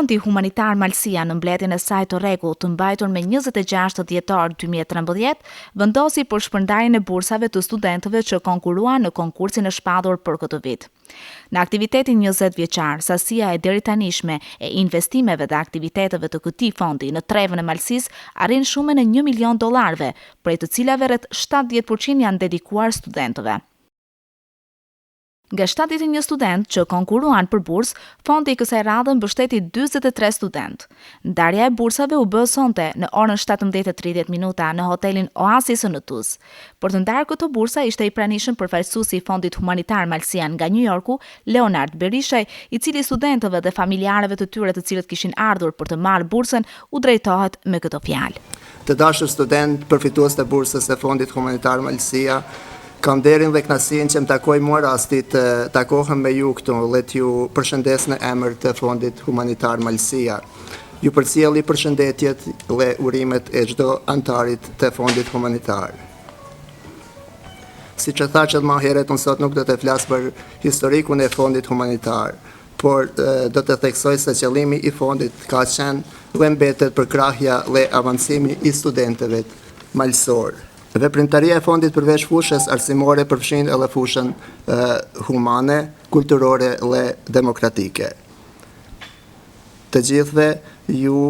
Fondi Humanitar Malësia në mbledhjen e saj të rregullt të mbajtur me 26 dhjetor 2013 vendosi për shpërndarjen e bursave të studentëve që konkurruan në konkursin e shpadur për këtë vit. Në aktivitetin 20 vjeçar, sasia e deritanishme e investimeve dhe aktiviteteve të këtij fondi në trevën e Malësisë arrin shumën e $1 milion, prej të cilave rreth 70% janë dedikuar studentëve. Nga 71 student që konkurruan për bursë, fondi i kësaj radhe mbështeti 43 student. Ndarja e bursave u bë sonte në orën 17:30 në hotelin Oasis në Tuzë. Për të ndarë këto bursa ishte i pranishëm përfaqësuesi i Fondit Humanitar Malësian nga New Yorku, Leonard Berishaj, i cili studentëve dhe familjarëve të tyre të cilët kishin ardhur për të marrë bursën u drejtohet me këto fjalë. Të dashur student, përfitues të bursës së Fondit Humanitar Malësia, kam derin dhe kënaqësinë që më takoj mua rasti të takohem me ju këtu dhe t'ju përshëndes në emër të Fondit Humanitar Malësia. Ju përcjelli përshëndetjet dhe urimet e çdo antarit të Fondit Humanitar. Siç e thash më herët, unë sot nuk do të flas për historikun e Fondit Humanitar, por do të theksoj se qëllimi i fondit ka qenë dhe mbetet përkrahja dhe avancimi i studentëve malësor. Veprimtaria e fondit përveç fushës arsimore përfshin edhe fushën humane, kulturore dhe demokratike. Të gjithëve ju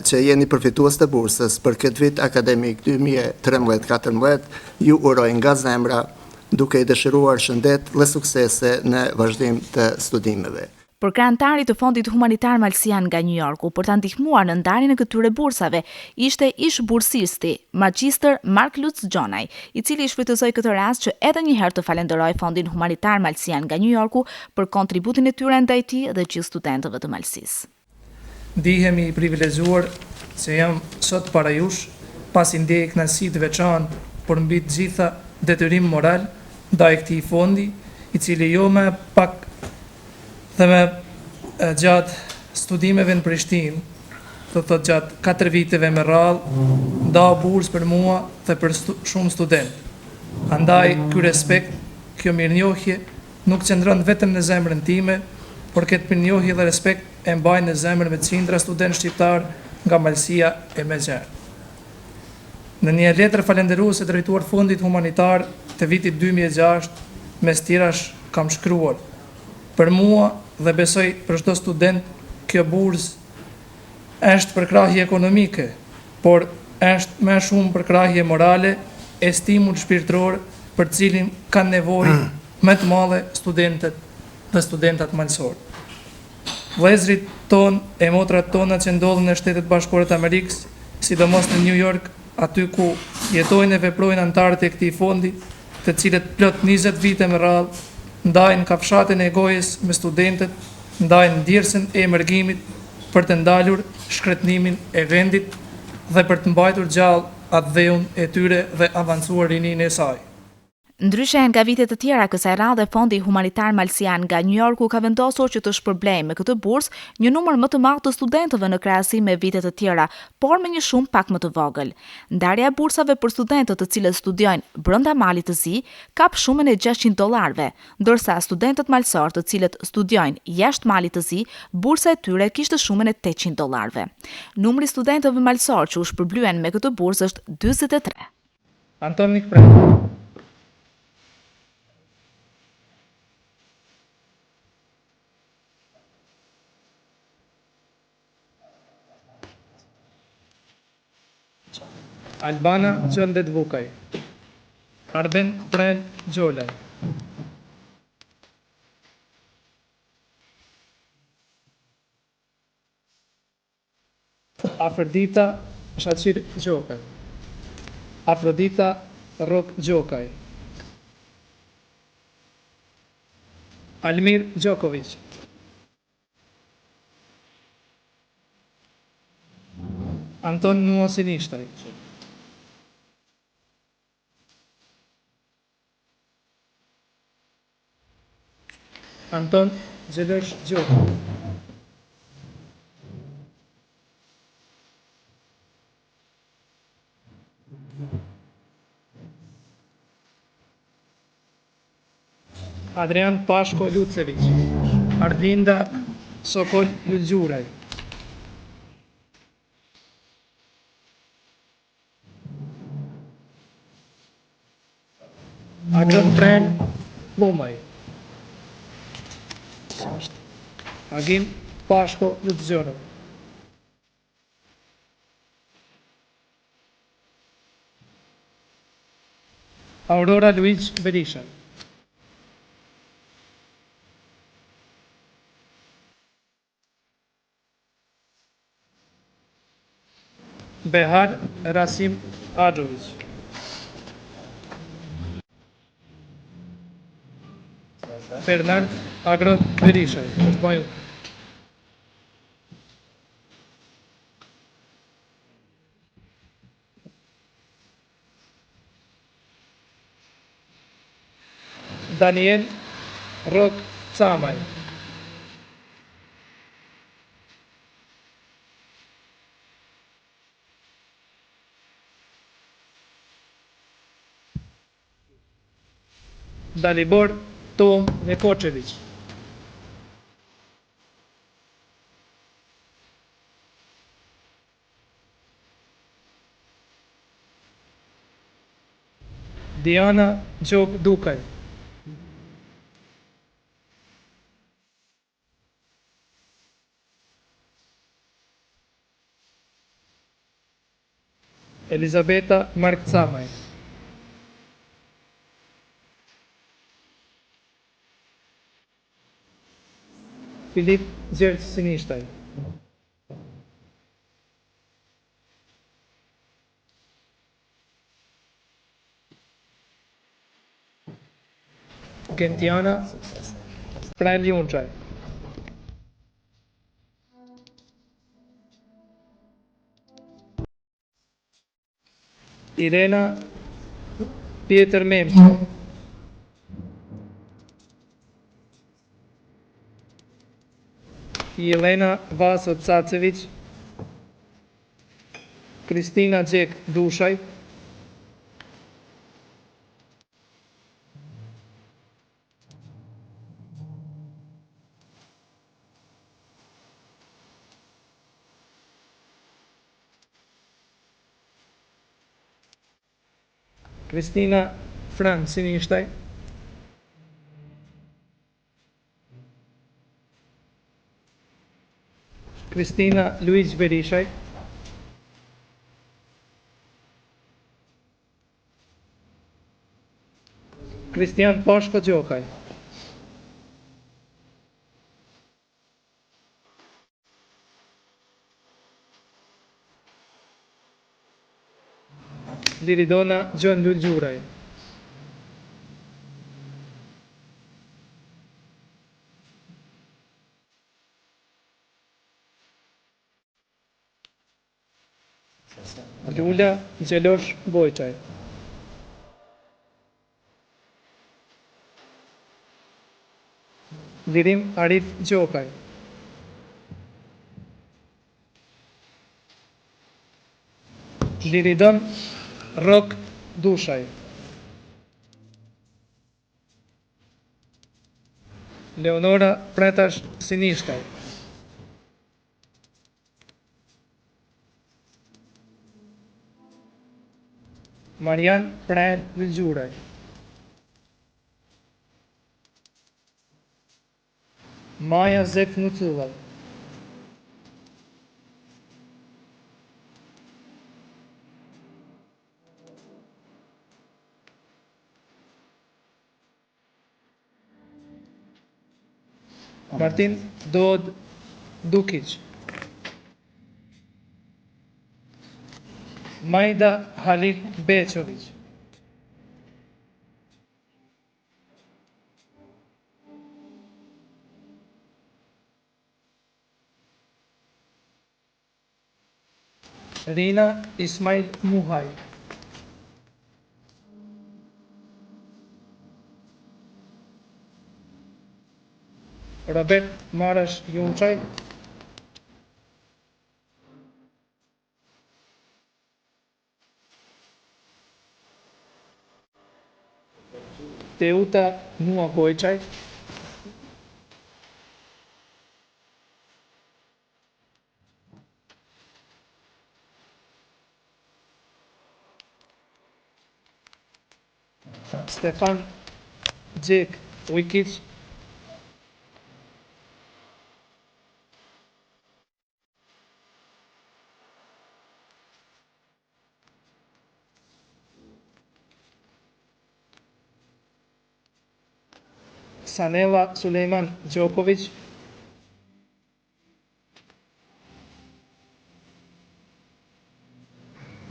që jeni përfitues të bursës për këtë vit akademik 2013-14, ju uroj nga zemra duke i dëshiruar shëndet dhe suksese në vazhdim të studimeve. Për krijimtarit të Fondit Humanitar Malësian nga New Yorku për ta ndihmuar në ndarjen e këtyre bursave ishte ish bursisti, Magjister Mark Lutz Gjonaj, i cili shfrytëzoi këtë rast që edhe një herë të falenderoj Fondin Humanitar Malësian nga New Yorku për kontributin e tyre ndaj tij dhe gjithë studentëve të Malësisë. Ndihemi i privilegjuar se jam sot para jush, pasi ndjej kënaqësi të veçantë për mbi të gjitha detyrim moral ndaj këtij fondi, i cili jo më pak dhe me gjatë studimeve në Prishtinë, do të thotë gjatë 4 viteve me radhë, nda bursë për mua dhe për shumë student. Andaj, ky respekt, kjo mirënjohje, nuk qëndron vetëm në zemrën time, por këtë mirënjohje dhe respekt e mbajnë në zemrën me qindra student shqiptar nga Malësia e Mexher. Në një letër falenderuese drejtuar Fondit Humanitar të vitit 2006, mes tjerash kam shkruar: për mua dhe besoj për çdo student, kjo bursë është përkrahje ekonomike, por është më shumë përkrahje morale e stimul shpirtëror për cilin kanë nevojë më të madhe studentët dhe studentat malësor. Vëllezërit ton e motrat tona që ndodhen në Shtetet Bashkuara të Amerikës, sidomos në New York, aty ku jetojnë e veprojnë antarët e këtij fondi, të cilët plot 20 vite me radhë ndajnë kafshatën e gojës me studentët, ndajnë ndjersën e emergjimit për të ndalur shkretnimin e vendit dhe për të mbajtur gjallë atë dheun e tyre dhe avancuar rininë e saj. Ndryshe nga vitet të tjera, kësaj radhe Fondi Humanitar Malësian nga New Yorku ka vendosur që të shpërblejë me këtë bursë një numër më të madh të studentëve në krahasim me vitet të tjera, por me një shumë pak më të vogël. Ndarja e bursave për studentët të cilët studiojnë brenda Malit të Zi kap shumën e $600, ndërsa studentët malësor të cilët studiojnë jashtë Malit të Zi, bursa e tyre kishte shumën e $800. Numri i studentëve malësor që u shpërblyen me këtë bursë është 43. Antonik Prem. Albana Gjëndet Vukaj, Arben Pren Gjolaj, Afrodita Shaqir Gjokaj, Afrodita Rok Gjokaj, Almir Gjokovic, Anton Nuosinishtaj, Anton Gjedesh Gjokaj, Adrian Pashko Lucevic, Arlinda Sokol Lulgjuraj, Agron Tren Lumaj. Agim Pashko Lutëzionov. Aurora Luiz Berisha. Behar Rasim Adrovic. Bernard Agron Berisha. Baju. Daniel Rok Camaj. Dalibor Tom Nekočević. Diana Gjok Dukaj. Elizabeta Mark Camaj. Filip Gjergj Sinishtaj. Gentiana Prajli Unçaj. Irena Pjetër Memçaj. Jelena Vaso Cacević. Kristina Gjek Dushaj. Kristina Fran Sinishtaj. Kristina Luiz Berishaj. Kristian Pashko Gjokaj. Liridona Gjon Lulgjuraj. Lula Gjelosh Bojçaj. Lirim Arif Gjokaj. Liridon Rok Dushaj. Leonora Pretash Sinishtaj. Marian Prajl Lulgjuraj. Maja Zek Nucullaj. Martin Dod Dukic. Majda Halik Beçović. Rina Ismail Muhaj. Robert Marash Junçaj. Teuta Mua Bojçaj. Stefan Gjek Ujkic, Sanela Sulejman Gjokovic,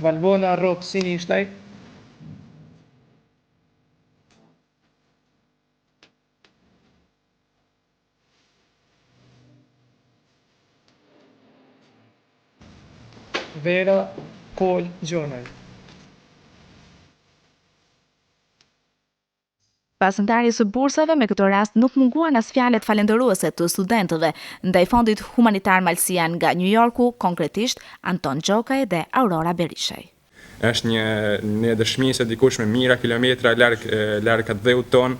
Valbona Rok Sinishtaj, Vera Kol Gjonaj. Pas ndarjes së bursave, me këtë rast nuk munguan as fjalët falendëruese të studentëve ndaj Fondit Humanitar Malsian nga New Yorku, konkretisht Anton Gjokaj dhe Aurora Berishaj. Është një dëshmi se dikush me mijëra kilometra larg atë dheut ton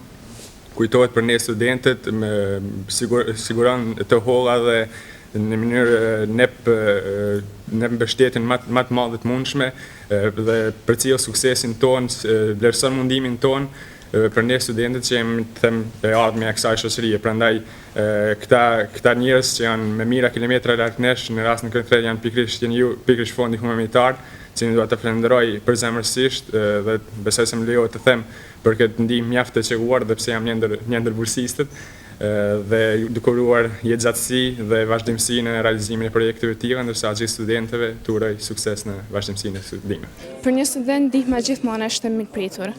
kujtohet për ne studentët, siguron të holla dhe në mënyrë ne mbështetjen më të madhe të mundshme dhe përcjell suksesin ton, vlerëson mundimin ton për ne studentët që jemi të them e ardhmja e kësaj shoqërie. Prandaj këta njerëz që janë me mijëra kilometra larg nesh, në rastin konkret janë pikërisht Fondi Humanitar, që ne dua të falenderoj përzemërsisht dhe besoj se më lejohet të them për këtë ndihmë mjaft të çeguar dhe pse jam një ndër bursistët dhe dukuruar jetëgjatësi dhe vazhdimsi në realizimin e projekteve të tilla, ndërsa gjithë studentëve të uroj sukses në vazhdimsinë e studimit. Për një student ndihma gjithmonë është e mirëpritur.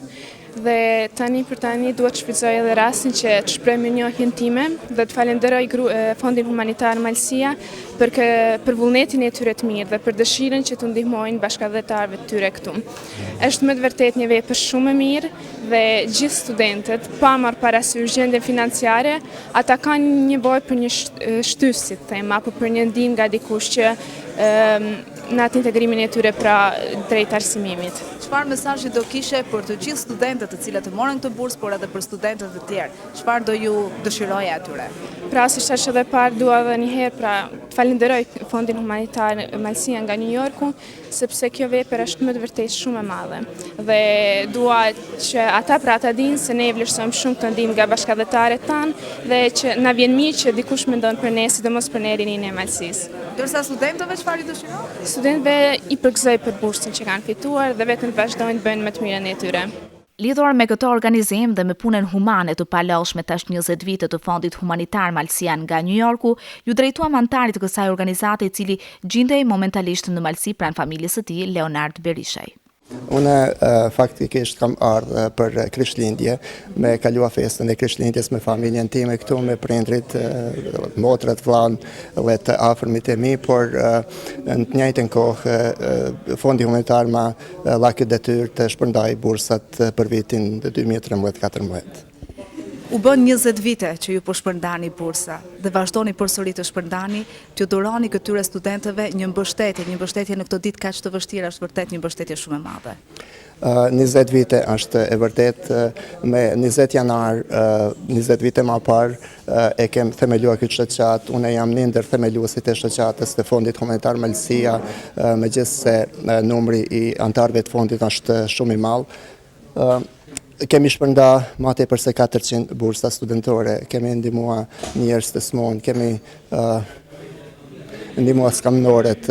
Dhe tani duhet të shfrytëzoj edhe rastin që të shpreh mirënjohjen time dhe të falenderoj Fondin Humanitar Malsia për vullnetin e tyre të mirë dhe për dëshirën që të ndihmojnë bashkëdhetarëve të tyre këtu. Është me të vërtetë një vepër shumë e mirë dhe gjithë studentët, pa marrë parasysh gjendjen financiare, ata kanë nevojë për një shtys, si të them, apo për një ndihmë nga dikush që në atë integrimin e tyre pra drejt arsimimit. Çfarë mesazhi do kishe për të gjithë studentët të cilët e morën këtë bursë, por edhe për studentët të tjerë? Çfarë do ju dëshiroje atyre? Pra, si thash edhe parë, dua edhe një herë të falenderoj Fondin Humanitar Malsia nga New Yorku, sepse kjo vepër është më të vërtetë shumë e madhe. Dhe dua që ata ta dinë se ne vlerësojmë shumë këtë ndihmë nga bashkëdhetarët tanë dhe që na vjen mirë që dikush mendon për ne, sidomos për ne rinin e Malsisë. Ndërsa studentëve çfarë i dëshiron? Studentëve i përgëzoj për bursën që kanë fituar dhe vetëm të vazhdojnë të bëjnë më të mirën e tyre. Lidhur me këtë organizim dhe me punën humane të palashme tash 20 vite të Fondit Humanitar Malsian nga New Yorku, ju drejtuam antarit të kësaj organizate i cili gjindej momentalisht në Malsi pranë familjes së tij, Leonard Berishaj. Unë faktikisht kam ardhur për Krishtlindje, me kalua festën e Krishtlindjes me familjen time këtu, me prindrit, motrat, vllain dhe të afërmit e mi, por në të njëjtën kohë Fondi Humanitar ma dha këtë detyrë të shpërndaj bursat për vitin 2013-14. U bën 20 vite që ju po shpërndani bursa dhe vazhdoni përsëri të shpërndani, t'ju duroni këtyre studentëve një mbështetje në këto ditë kaq të vështira, është vërtet një mbështetje shumë e madhe. 20 vite është e vërtet, me 20 janar, 20 vite ma parë, e kem themeluar këtë shoqat, unë jam një ndër themeluesit e shoqatës të Fondit Humanitar Malsia, megjithse numri i antarëve të fondit është shumë i madh. Kemi shpërnda ma tepër se 400 bursa studentore, kemi ndihmua njerëz të smon, kemi ndihmua skamënoret,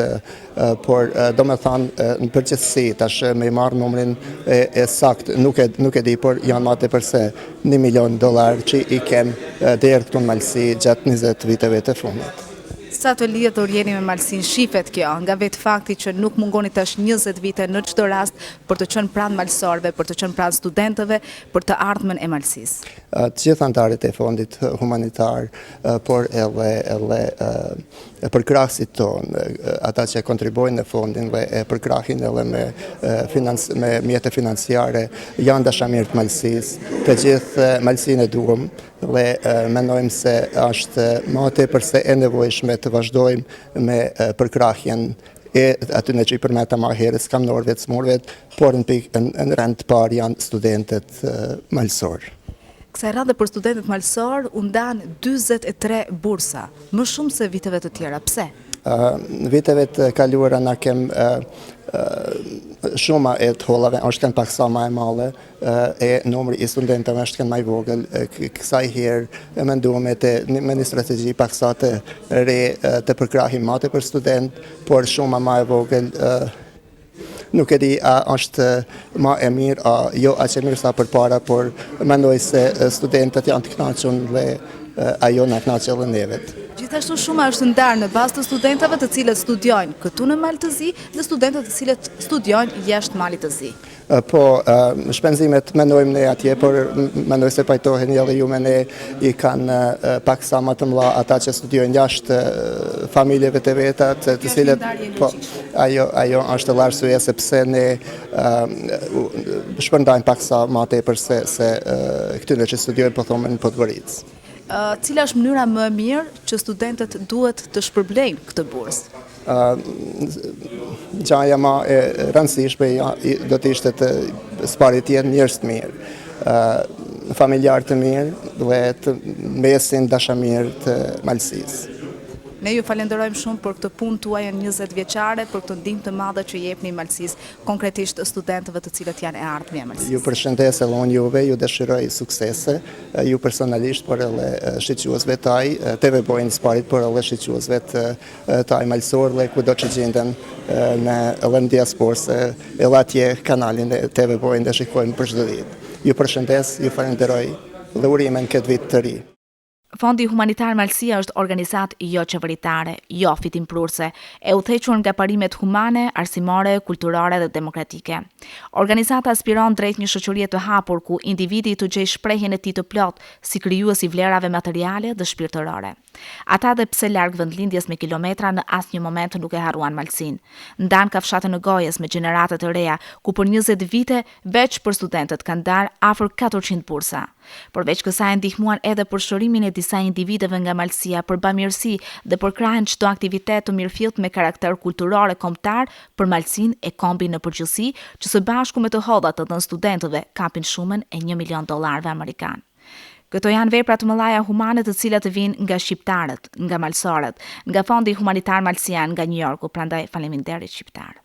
por do me thanë në përgjithësi, tash me i marrë numrin e sakt, nuk e di, por janë ma tepër se $1 milion që i kem deri këtu në Malsi gjatë 20 viteve të fundit. Sa të lidhur jeni me Malsin, shifet kjo, nga vetë fakti që nuk mungoni tash 20 vite në çdo rast për të qenë pranë malsorëve, për të qenë pranë studentëve, për të ardhmen e Malsisë? Të gjithë antarët e Fondit Humanitar, por edhe përkrahasit tonë, ata që kontribuojnë në fondin dhe e përkrahin edhe me mjete financiare, janë dashamirë të Malsisë, të gjithë Malsinë e duam dhe mendojmë se është më tepër se e nevojshme të vazhdojmë me përkrahjen e atyne që i përmeta ma herës skamënorëve të smurëve, por në rend të parë janë studentët malsorë. Kësaj radhe për studentët malsorë u ndan 43 bursa, më shumë se viteve të tjera. Pse? Në viteve të kaluara na kem shuma e të hollave është kanë paksa më e madhe e numri i studentëve është kanë më i vogël. Kësaj herë menduam me një strategji paksa të re të përkrahim mate për student, por shuma më e vogël nuk e di a është më e mirë, jo aq e mirë sa përpara, por mendoj se studentët janë të kënaqur dhe ajo na kënaq edhe neve. Gjithashtu shuma është ndarë në bazë të studentëve të cilët studiojnë këtu në Mal të Zi dhe studentët të cilët studiojnë jashtë Malit të Zi. Po, shpenzimet mendojmë ne atje, por mendoj se pajtohen edhe ju me ne i kanë paksa më të mëdha ata që studiojnë jashtë familjeve të veta, të cilët po ajo është arsye sepse ne shpërndajmë paksa më tepër se këtyre që studiojnë po thonë në Podgoricë. Cila është mënyra më e mirë që studentët duhet të shpërblejnë këtë bursë? Gjaja më e rëndësishme do të ishte të sparit jenë njerëz të mirë, familjar të mirë dhe të mesin dashamirë të Malësisë. Ne ju falenderojmë shumë për këtë punë tuaj 20 vjeçare, për këtë ndihmë të madhe që jepni Malësisë, konkretisht studentëve të cilët janë e ardhmja e Malësisë. Ju përshëndes edhe unë juve, ju dëshiroj suksese, ju personalisht, por edhe shiquesve taj, TV Bojnë Sparit, por edhe shiquesve taj malësor dhe kudo që gjenden në edhe në diasporë, edhe atje kanalin e TV Bojnë dhe shikojmë për çdo ditë. Ju përshëndes, ju falenderoj dhe urimen këtë vit të ri. Fondi Humanitar Malësia është organizat jo qeveritare, jo fitimprurse, e udhëhequr nga parimet humane, arsimore, kulturore dhe demokratike. Organizata aspiron drejt një shoqërie të hapur ku individi të gjejë shprehjen e tij të plot si krijues i vlerave materiale dhe shpirtërore. Ata dhe pse larg vendlindjes me kilometra në asnjë moment nuk e harruan Malësinë. Ndan kafshate në gojës me gjeneratet të reja, ku për 20 vite veç për studentët kanë dar afër 400 bursa. Përveç kësaj ndihmuan edhe për shërimin e disa individëve nga Malësia, për bamirësi dhe për krahen çdo aktivitet të mirëfillt me karakter kulturor e kombëtar për Malësinë e kombin në përgjithësi, që së bashku me të hodhat të dhënë studentëve kapin shumën e $1 milion amerikan. Këto janë vepra të mëdha humane të cilat vijnë nga shqiptarët, nga malësorët, nga Fondi Humanitar Malësian nga New Yorku, prandaj faleminderit shqiptar.